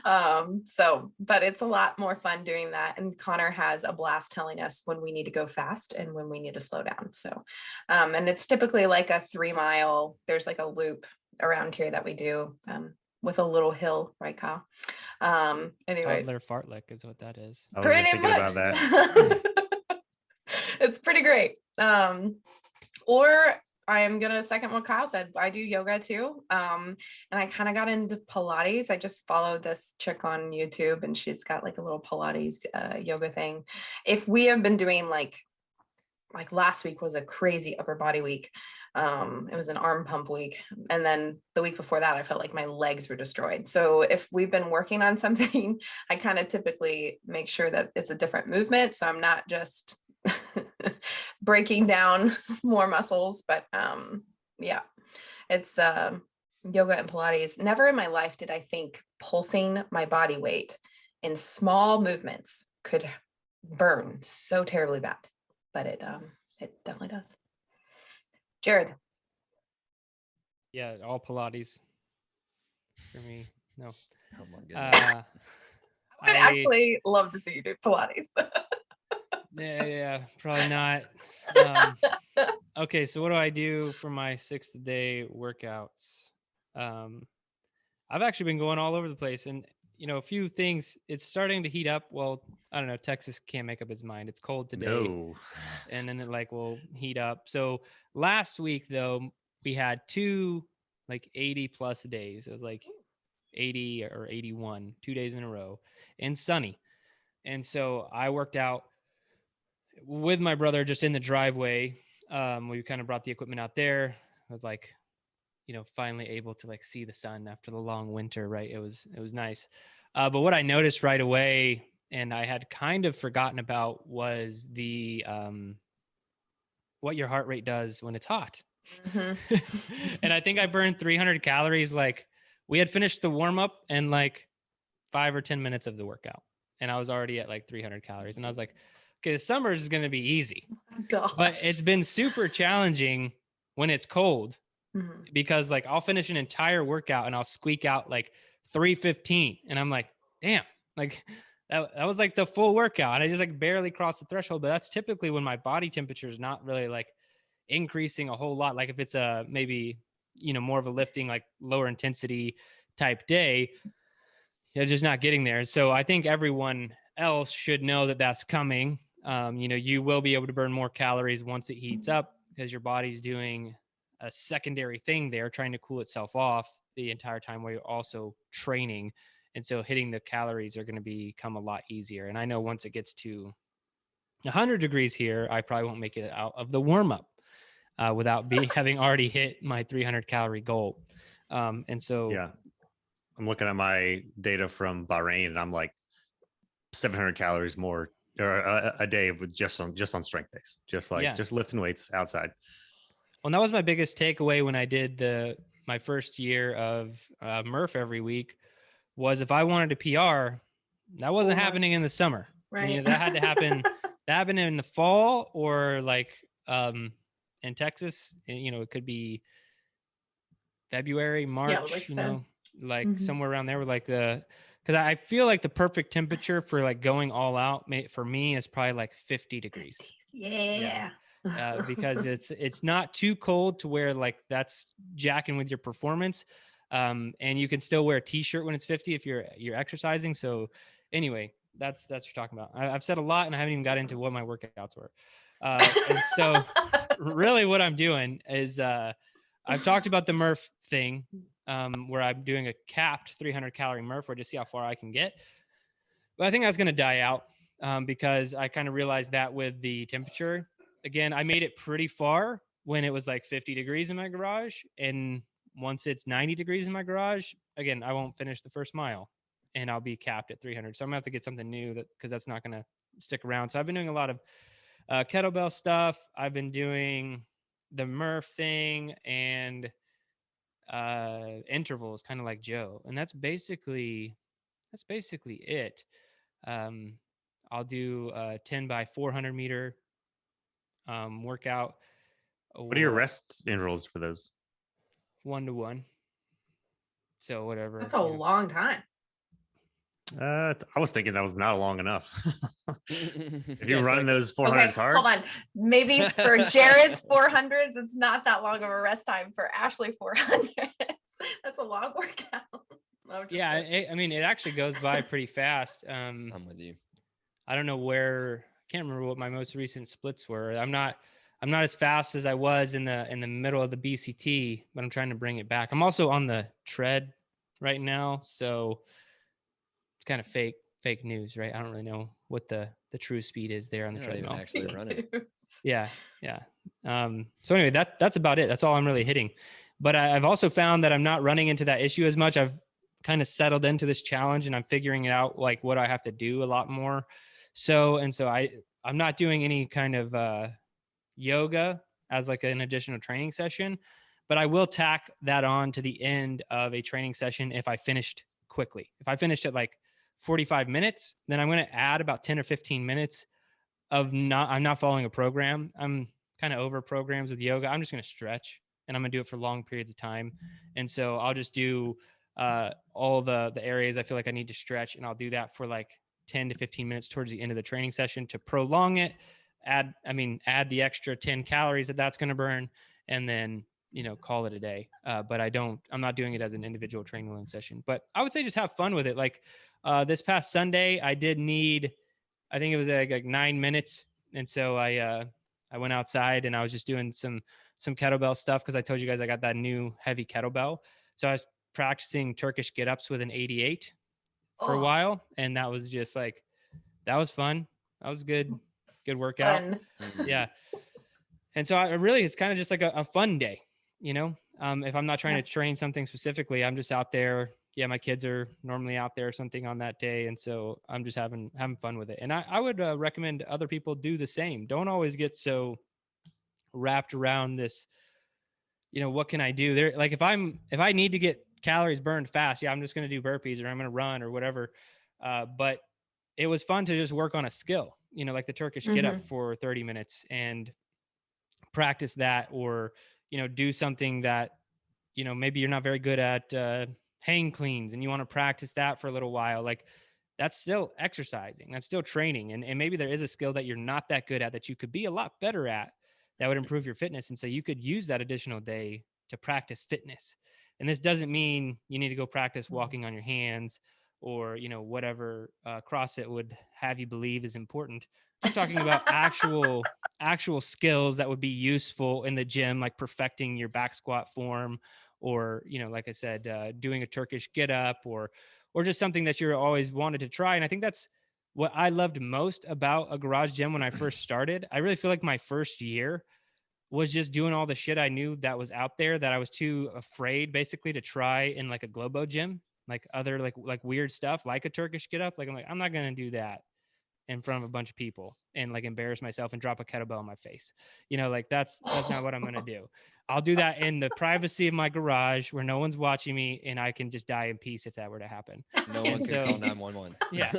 But it's a lot more fun doing that. And Connor has a blast telling us when we need to go fast and when we need to slow down. So, and it's typically like a 3-mile, there's like a loop around here that we do, with a little hill, right, Kyle? Anyways. Toddler fartlek is what that is. I was just thinking about that. It's pretty great. Or I am gonna second what Kyle said. I do yoga too. And I kind of got into Pilates. I just followed this chick on YouTube and she's got like a little Pilates yoga thing. If we have been doing like last week was a crazy upper body week. It was an arm pump week. And then the week before that, I felt like my legs were destroyed. So if we've been working on something, I kind of typically make sure that it's a different movement. So I'm not just breaking down more muscles, but it's yoga and Pilates. Never in my life did I think pulsing my body weight in small movements could burn so terribly bad, but it definitely does. Jerred. Yeah, all Pilates for me. No. Oh my goodness. I would actually love to see you do Pilates. Yeah, probably not. Okay, so what do I do for my 6-day workouts? I've actually been going all over the place, and a few things. It's starting to heat up. Well, I don't know. Texas can't make up its mind. It's cold today. No. And then it will heat up. So last week though, we had 2 80+ days. It was like 80 or 81, 2 days in a row, and sunny. And so I worked out with my brother just in the driveway. We kind of brought the equipment out there. I was finally able to see the sun after the long winter, right? It was nice. But what I noticed right away, and I had kind of forgotten about, was the what your heart rate does when it's hot. Mm-hmm. And I think I burned 300 calories. We had finished the warm up and 5 or 10 minutes of the workout, and I was already at 300 calories. And I was like, okay, the summer is going to be easy. Gosh. But it's been super challenging when it's cold. Mm-hmm. Because I'll finish an entire workout and I'll squeak out 315, and I'm like, damn, that was the full workout, and I just barely crossed the threshold. But that's typically when my body temperature is not really increasing a whole lot. If it's a maybe more of a lifting lower intensity type day, you're just not getting there. So I think everyone else should know that that's coming. You will be able to burn more calories once it heats up because your body's doing a secondary thing there, trying to cool itself off the entire time while you're also training. And so hitting the calories are going to become a lot easier. And I know once it gets to 100 degrees here, I probably won't make it out of the warm up without having already hit my 300 calorie goal. And so, yeah, I'm looking at my data from Bahrain and I'm 700 calories more or a day with just on strength days, just lifting weights outside. Well, that was my biggest takeaway when I did my first year of Murph every week was if I wanted a PR, that wasn't happening in the summer. Right. That had to happen. That happened in the fall or like in Texas. It could be February, March. Like somewhere around there. With like because I feel like the perfect temperature for like going all out for me is probably like 50 degrees. Yeah. Because it's not too cold to where like that's jacking with your performance, and you can still wear a t-shirt when it's 50 if you're exercising. So anyway, that's what you're talking about. I've said a lot and I haven't even got into what my workouts were, and so really what I'm doing is I've talked about the Murph thing, where I'm doing a capped 300 calorie Murph where just see how far I can get, but I think that's going to die out, because I kind of realized that with the temperature. Again, I made it pretty far when it was like 50 degrees in my garage. And once it's 90 degrees in my garage, again, I won't finish the first mile and I'll be capped at 300. So I'm gonna have to get something new because that's not going to stick around. So I've been doing a lot of kettlebell stuff. I've been doing the Murph thing and intervals, kind of like Joe. And that's basically it. I'll do a 10 by 400 meter workout. What are your rest intervals for those? 1-to-1. So whatever. That's a long time. I was thinking that was not long enough. If you're running those 400s hard. Hold on. Maybe for Jerred's 400s, it's not that long of a rest time. For Ashley 400s, that's a long workout. Yeah, it actually goes by pretty fast. I'm with you. I don't know where. I can't remember what my most recent splits were. I'm not as fast as I was in the middle of the BCT, but I'm trying to bring it back. I'm also on the tread right now, so it's kind of fake news, right? I don't really know what the true speed is there on the treadmill. Actually running. Yeah. So anyway, that's about it. That's all I'm really hitting. But I've also found that I'm not running into that issue as much. I've kind of settled into this challenge and I'm figuring out like what I have to do a lot more. So I'm not doing any kind of yoga as like an additional training session, but I will tack that on to the end of a training session if I finished quickly. If I finished at like 45 minutes, then I'm going to add about 10 or 15 minutes I'm not following a program. I'm kind of over programs with yoga. I'm just going to stretch and I'm going to do it for long periods of time. And so I'll just do all the areas I feel like I need to stretch. And I'll do that for like 10 to 15 minutes towards the end of the training session to prolong it, add the extra 10 calories that's going to burn, and then, call it a day. But I'm not doing it as an individual training room session, but I would say just have fun with it. Like this past Sunday, I did need, I think it was like 9 minutes. And so I went outside and I was just doing some kettlebell stuff. Cause I told you guys I got that new heavy kettlebell. So I was practicing Turkish get-ups with an 88 for a while. And that was just like, that was fun. That was good workout. Fun. Yeah. And so it's kind of just like a fun day, if I'm not trying to train something specifically, I'm just out there. Yeah. My kids are normally out there or something on that day. And so I'm just having fun with it. And I would recommend other people do the same. Don't always get so wrapped around this, what can I do there? Like if I need to get calories burned fast, I'm just going to do burpees or I'm going to run or whatever. But it was fun to just work on a skill, like the Turkish get up for 30 minutes and practice that, or, do something that, maybe you're not very good at hang cleans and you want to practice that for a little while. Like that's still exercising, that's still training. And maybe there is a skill that you're not that good at that you could be a lot better at that would improve your fitness. And so you could use that additional day to practice fitness. And this doesn't mean you need to go practice walking on your hands or, whatever CrossFit would have you believe is important. I'm talking about actual skills that would be useful in the gym, like perfecting your back squat form, or, like I said, doing a Turkish get up, or just something that you're always wanted to try. And I think that's what I loved most about a garage gym when I first started. I really feel like my first year was just doing all the shit I knew that was out there that I was too afraid basically to try in like a Globo gym. like other like weird stuff, like a Turkish get up. Like I'm like, I'm not gonna do that in front of a bunch of people and like embarrass myself and drop a kettlebell in my face. Like that's not what I'm gonna do. I'll do that in the privacy of my garage where no one's watching me, and I can just die in peace if that were to happen. No one can call 911. Yeah.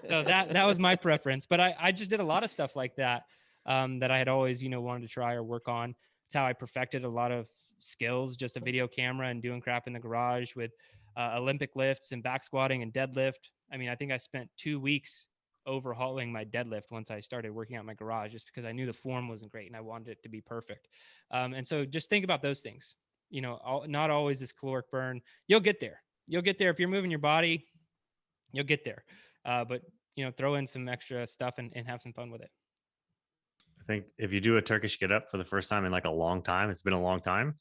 So that was my preference, but I just did a lot of stuff like that that I had always wanted to try or work on. It's how I perfected a lot of skills, just a video camera and doing crap in the garage with Olympic lifts and back squatting and deadlift. I mean, I think I spent 2 weeks overhauling my deadlift once I started working out in my garage, just because I knew the form wasn't great and I wanted it to be perfect. And so just think about those things. Not always this caloric burn. You'll get there. If you're moving your body, you'll get there. But throw in some extra stuff and have some fun with it. I think if you do a Turkish get up for the first time in like a long time, it's been a long time.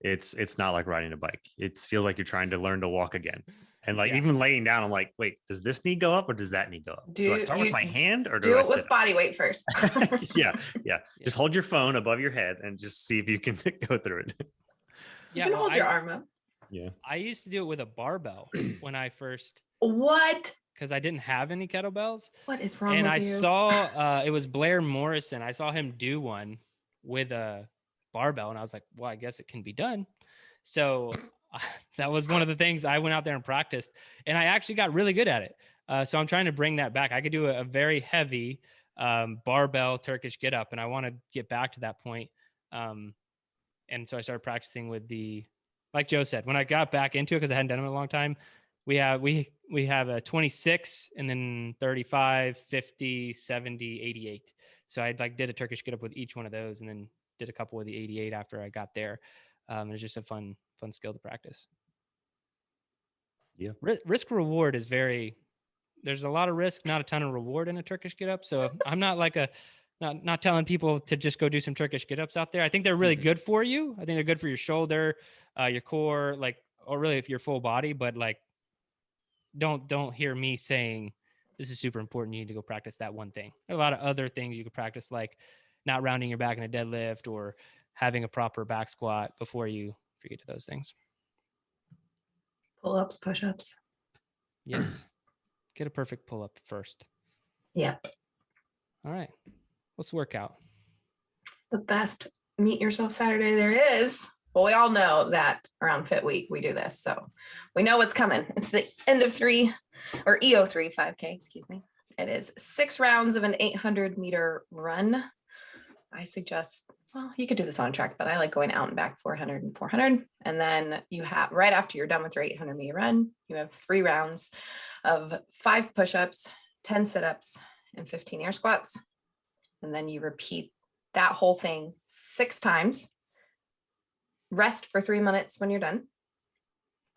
It's not like riding a bike. It feels like you're trying to learn to walk again. And like even laying down, I'm like, wait, does this knee go up or does that knee go up? Do I start with my hand or do I it with body weight first? Yeah. Just hold your phone above your head and just see if you can go through it. You can hold your arm up. Yeah. I used to do it with a barbell when I first. What? Because I didn't have any kettlebells. What is wrong and with I you? saw it was Blair Morrison. I saw him do one with a barbell, and I was like, well, I guess it can be done. So that was one of the things I went out there and practiced, and I actually got really good at it. So I'm trying to bring that back. I could do a very heavy barbell Turkish get up, and I want to get back to that point. And so I started practicing with like Joe said, when I got back into it, because I hadn't done it in a long time, we have a 26 and then 35, 50, 70, 88. So I did a Turkish get up with each one of those, and then did a couple with the 88 after I got there. It's just a fun skill to practice. Yeah. Risk reward is there's a lot of risk, not a ton of reward in a Turkish get up. So I'm not not telling people to just go do some Turkish get ups out there. I think they're really good for you. I think they're good for your shoulder, your core, or really if your full body, but don't hear me saying this is super important. You need to go practice that one thing. There are a lot of other things you could practice, like not rounding your back in a deadlift or having a proper back squat before you get to those things. Pull-ups, push-ups. Yes. Get a perfect pull-up first. Yep. All right. Let's work out. It's the best meet yourself Saturday there is. Well, we all know that around Fit Week we do this, so we know what's coming. It's the end of 3 or EO3 5K, excuse me. It is 6 rounds of an 800-meter run. I suggest, well, you could do this on track, but I like going out and back 400 and 400. And then you have, right after you're done with your 800-meter run, you have 3 rounds of 5 push-ups, 10 sit-ups, and 15 air squats. And then you repeat that whole thing 6 times. Rest for 3 minutes when you're done.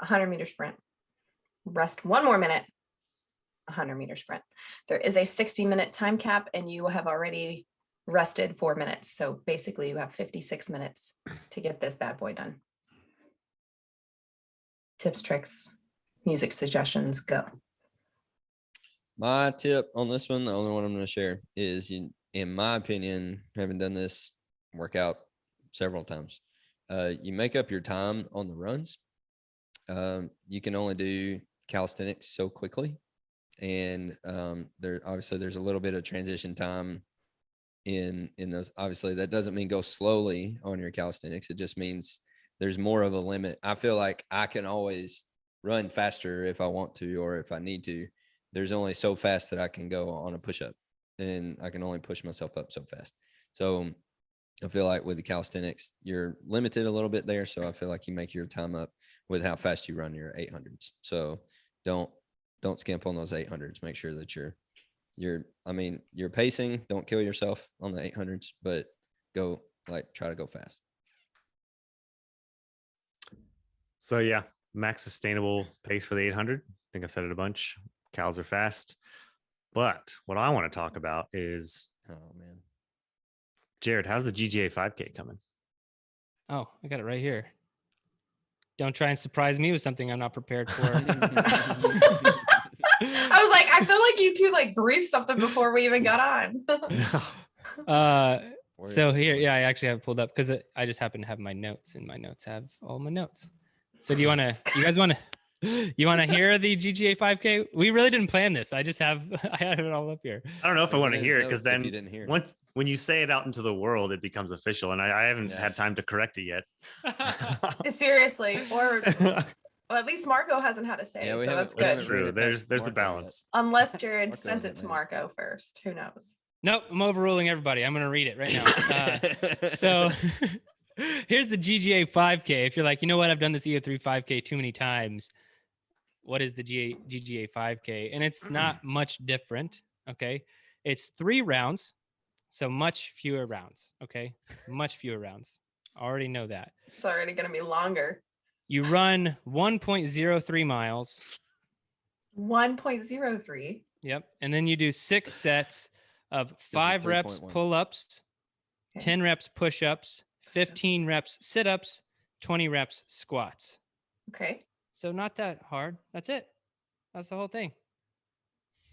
100-meter sprint. Rest 1 more minute. 100-meter sprint. There is a 60-minute time cap, and you have already rested 4 minutes. So basically you have 56 minutes to get this bad boy done. Tips, tricks, music suggestions, go. My tip on this one, the only one I'm going to share, is, in my opinion, having done this workout several times, you make up your time on the runs. You can only do calisthenics so quickly. And there's a little bit of transition time in those. Obviously, that doesn't mean go slowly on your calisthenics. It just means there's more of a limit. I feel like I can always run faster if I want to or if I need to. There's only so fast that I can go on a push-up, and I can only push myself up so fast. So I feel like with the calisthenics, you're limited a little bit there. So I feel like you make your time up with how fast you run your 800s. So don't skimp on those 800s. Make sure that you're pacing. Don't kill yourself on the 800s, but try to go fast. So yeah, max sustainable pace for the 800. I think I've said it a bunch. Cows are fast. But what I want to talk about is, oh man, Jerred, how's the GGA 5K coming? Oh, I got it right here. Don't try and surprise me with something I'm not prepared for. I was like, I feel like you two briefed something before we even got on. So here, yeah, I actually have it pulled up because I just happen to have my notes, and my notes have all my notes. So you guys want to You want to hear the GGA 5K? We really didn't plan this. I have it all up here. I don't know if I It's want in to his heir it because notes if then you didn't hear it. once when you say it out into the world, it becomes official, and I haven't Yeah. had time to correct it yet. Seriously, or well, at least Marco hasn't had a say, Yeah, we so haven't- that's we good. That's haven't true. ran it There's past the Marco yet. balance. Unless Jerred Marco sent it hasn't to made it. Marco first. Who knows? Nope, I'm overruling everybody. I'm going to read it right now. So here's the GGA 5K. If you're like, you know what, I've done this EO3 5K too many times. What is the GGA 5K? And it's not much different. Okay. It's 3 rounds. So much fewer rounds. Okay. Much fewer rounds. Already know that. It's already going to be longer. You run 1.03 miles. 1.03. Yep. And then you do 6 sets of 5 reps 3.1. pull-ups, Okay. 10 reps push-ups, 15 reps sit-ups, 20 reps squats. Okay. So not that hard. That's it. That's the whole thing.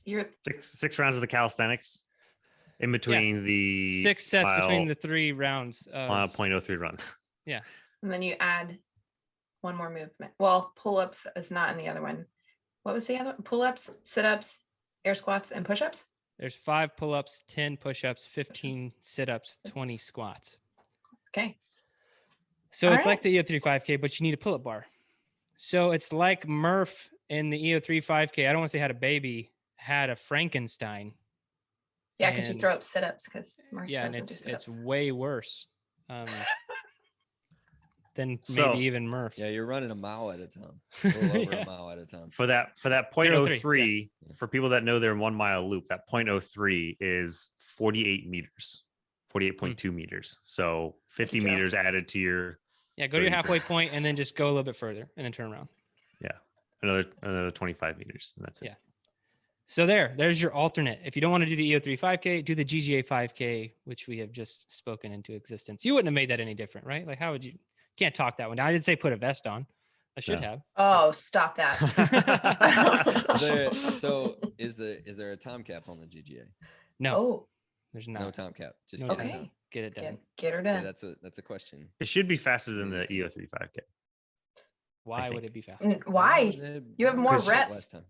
You're 6 rounds of the calisthenics in between the 6 sets between mile, the 3 rounds. mile 0.03 run. and then you add one more movement. Well, pull-ups is not in the other one. What was the other one? Pull-ups, sit-ups, air squats, and push-ups? There's 5 pull-ups, 10 push-ups, 15 sit-ups, 20 squats. Okay. So All it's like right. the EO3 5K, but you need a pull-up bar. So it's like Murph in the EO3 5K. I don't want to say had a baby, had a Frankenstein. Yeah, because you And- throw up sit-ups because Mark Yeah, and doesn't do it's sit-ups. way worse than So- maybe even Murph. Yeah, you're running a mile at a time. A little over Yeah. a mile at a time. For that 0.03, 0.03, for people that know their 1 mile loop, that 0.03 is 48 meters, 48.2 meters. So 50 Good job. meters added to your Yeah, go So to your you- halfway point and then just go a little bit further and then turn around. another 25 meters, and that's it. Yeah. So there's your alternate. If you don't want to do the EO3 5K, do the GGA 5K, which we have just spoken into existence. You wouldn't have made that any different, right? Like, how would you? Can't talk that one down. I didn't say put a vest on. I should No. have. Oh, stop that. Is there a time cap on the GGA? No, Oh, there's No not. time cap. Just No get it okay. done. Get it done. Get her So done. that's a question. It should be faster than the Yeah. EO3 5K. Why would think. it be faster? Why? You have more Because- reps. Last time.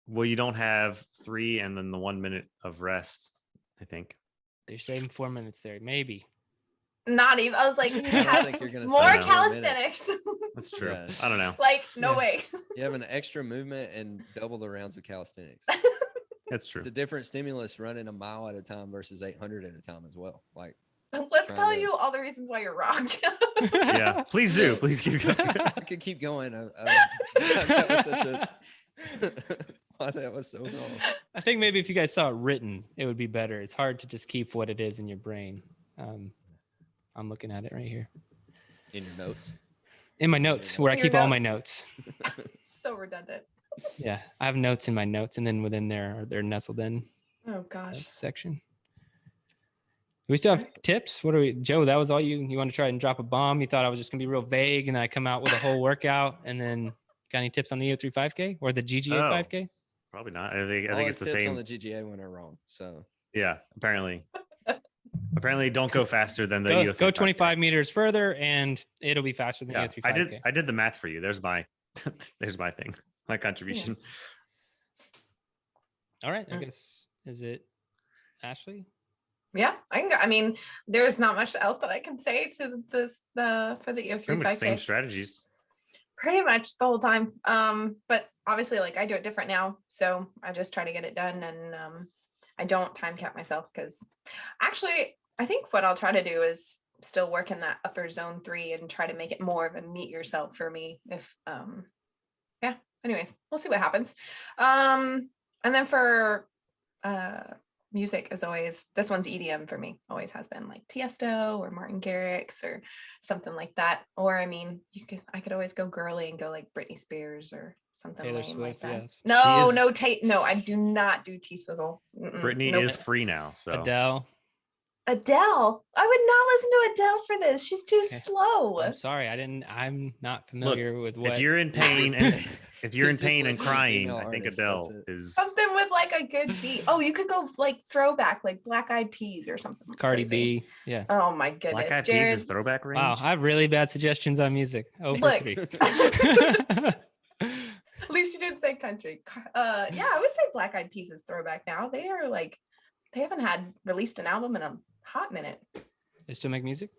Well, you don't have 3 and then the 1 minute of rest, I think. They're saving 4 minutes there. Maybe. Not even. I was like, you I don't have think you're gonna more say 4 calisthenics. That's true. Yeah. I don't know. Like, no Yeah. way. You have an extra movement and double the rounds of calisthenics. That's true. It's a different stimulus running a mile at a time versus 800 at a time as well. Like, Let's Trying tell to- you all the reasons why you're wrong. Yeah, please do. Please keep going. I could keep going. That was such a. Why that was so wrong. I think maybe if you guys saw it written, it would be better. It's hard to just keep what it is in your brain. I'm looking at it right here In your notes. in my notes where I Your keep all my notes. notes. So redundant. Yeah, I have notes in my notes, and then within there, they're nestled in Oh that gosh. section. Do we still have tips? What are we, Joe? That was all you want to try and drop a bomb? You thought I was just gonna be real vague, and then I come out with a whole workout, and then got any tips on the EO3 5K or the GGA Oh. 5K? Probably not. I think All it's his the tips same. on the GGA one are wrong. So Yeah, apparently. Apparently, don't go faster than the Go, EO3 go 5K. 25 meters further, and it'll be faster than Yeah, the EO3 5K. I did the math for you. There's my there's my thing. My contribution. All right, I Mm. guess is it Ashley? Yeah, I can go. I mean, there's not much else that I can say to this for the EO3 Pretty much 5K. same strategies. Pretty much the whole time. But obviously, like, I do it different now, so I just try to get it done, and I don't time cap myself because actually I think what I'll try to do is still work in that upper zone 3 and try to make it more of a meet yourself for me. If yeah, anyways, we'll see what happens. And then for music, as always, this one's EDM for me. Always has been, like Tiesto or Martin Garrix or something like that. Or I mean, I could always go girly and go like Britney Spears or something Taylor lame like Swift, that. yes. No, She is- no, I do not do T-Swizzle. Brittany Nope. is free now. So Adele. Adele. I would not listen to Adele for this. She's too Okay. slow. I'm sorry, I'm not familiar with what. if you're in He's pain just- and if you're in he's just pain and listening to crying, female I think artists, Adele that's is Something with like a good beat. Oh, you could go like throwback, like Black Eyed Peas or something. Cardi crazy. B. Yeah. Oh my goodness. Black Eyed Peas is Jerred, throwback range. Wow, I have really bad suggestions on music. Oh, for Look. 3. least you didn't say country. Yeah, I would say Black Eyed Peas is throwback now. They are like, they haven't had released an album in a hot minute. They still make music?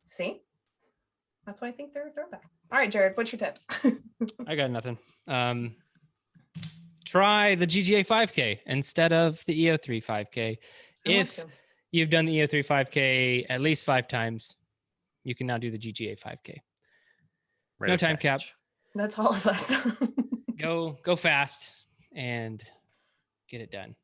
See? That's why I think they're a throwback. All right, Jerred, what's your tips? I got nothing. Try the GGA 5K instead of the EO3 5K. If you've done the EO3 5K at least 5 times, you can now do the GGA 5K. No time cap. That's all of us. Go fast and get it done.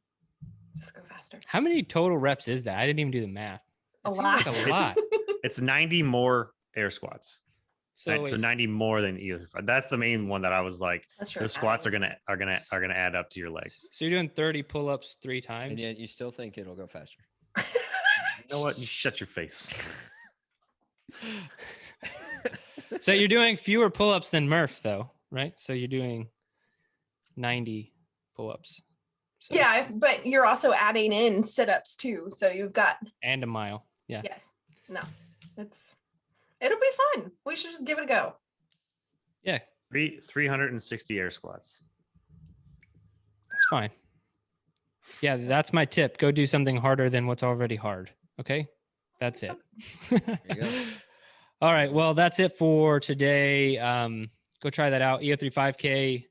Just go faster. How many total reps is that? I didn't even do the math. A lot. Like a lot. It's 90 more air squats. So, So 90 more than either. That's the main one that I was like, the squats are gonna add up to your legs. So you're doing 30 pull-ups 3 times. And yet you still think it'll go faster. You know what? You shut your face. So you're doing fewer pull-ups than Murph, though, right? So you're doing 90 pull-ups. So. Yeah, but you're also adding in sit-ups too. So you've got and a mile. Yeah. Yes. No. It'll be fun. We should just give it a go. Yeah. 360 air squats. That's fine. Yeah, that's my tip. Go do something harder than what's already hard. Okay? That's it. There you go. All right. Well, that's it for today. Go try that out. EO3 5K.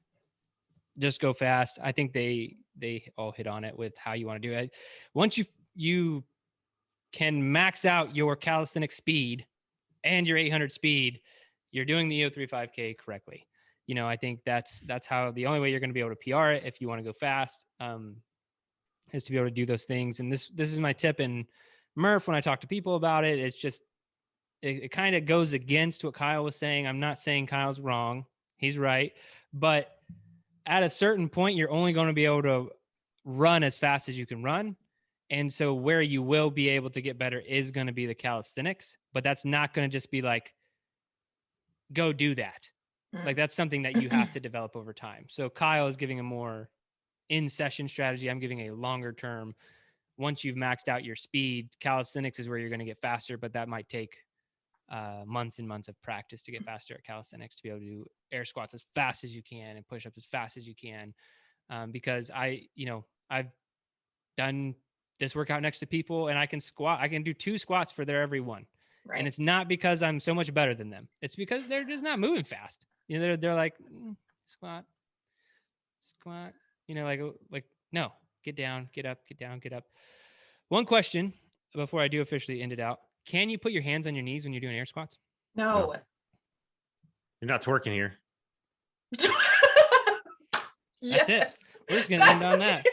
Just go fast. I think they all hit on it with how you want to do it. Once you can max out your calisthenic speed and your 800 speed, you're doing the EO3 5K correctly. You know, I think that's how the only way you're going to be able to PR it if you want to go fast is to be able to do those things. And this is my tip in Murph when I talk to people about it. It's just it kind of goes against what Kyle was saying. I'm not saying Kyle's wrong. He's right. But at a certain point, you're only going to be able to run as fast as you can run. And so where you will be able to get better is going to be the calisthenics, but that's not going to just be like, go do that. Like that's something that you have to develop over time. So Kyle is giving a more in-session strategy. I'm giving a longer term. Once you've maxed out your speed, calisthenics is where you're going to get faster, but that might take months and months of practice to get faster at calisthenics, to be able to do air squats as fast as you can and push up as fast as you can. Because I've done this workout next to people and I can do 2 squats for their every one. Right. And it's not because I'm so much better than them. It's because they're just not moving fast. You know, they're like squat, you know, like, no, get down, get up, get down, get up. One question before I do officially end it out. Can you put your hands on your knees when you're doing air squats? No. You're not twerking here. That's it. We're just going to end on that.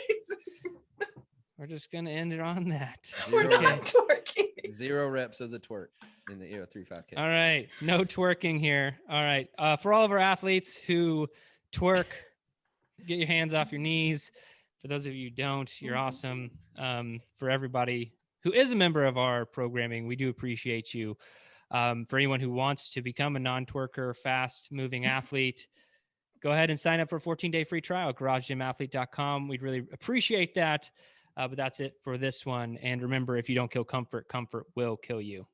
We're just going to end it on that. We're not twerking. 0 reps of the twerk in the EO3 5K. All right. No twerking here. All right. For all of our athletes who twerk, get your hands off your knees. For those of you who don't, you're awesome. For everybody who is a member of our programming, we do appreciate you. For anyone who wants to become a non-twerker, fast-moving athlete, go ahead and sign up for a 14-day free trial at garagegymathlete.com. We'd really appreciate that. But that's it for this one. And remember, if you don't kill comfort, comfort will kill you.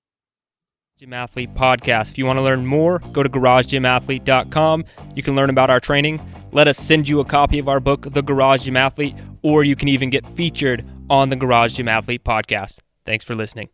Gym Athlete Podcast. If you want to learn more, go to garagegymathlete.com. You can learn about our training. Let us send you a copy of our book, The Garage Gym Athlete, or you can even get featured on the Garage Gym Athlete Podcast. Thanks for listening.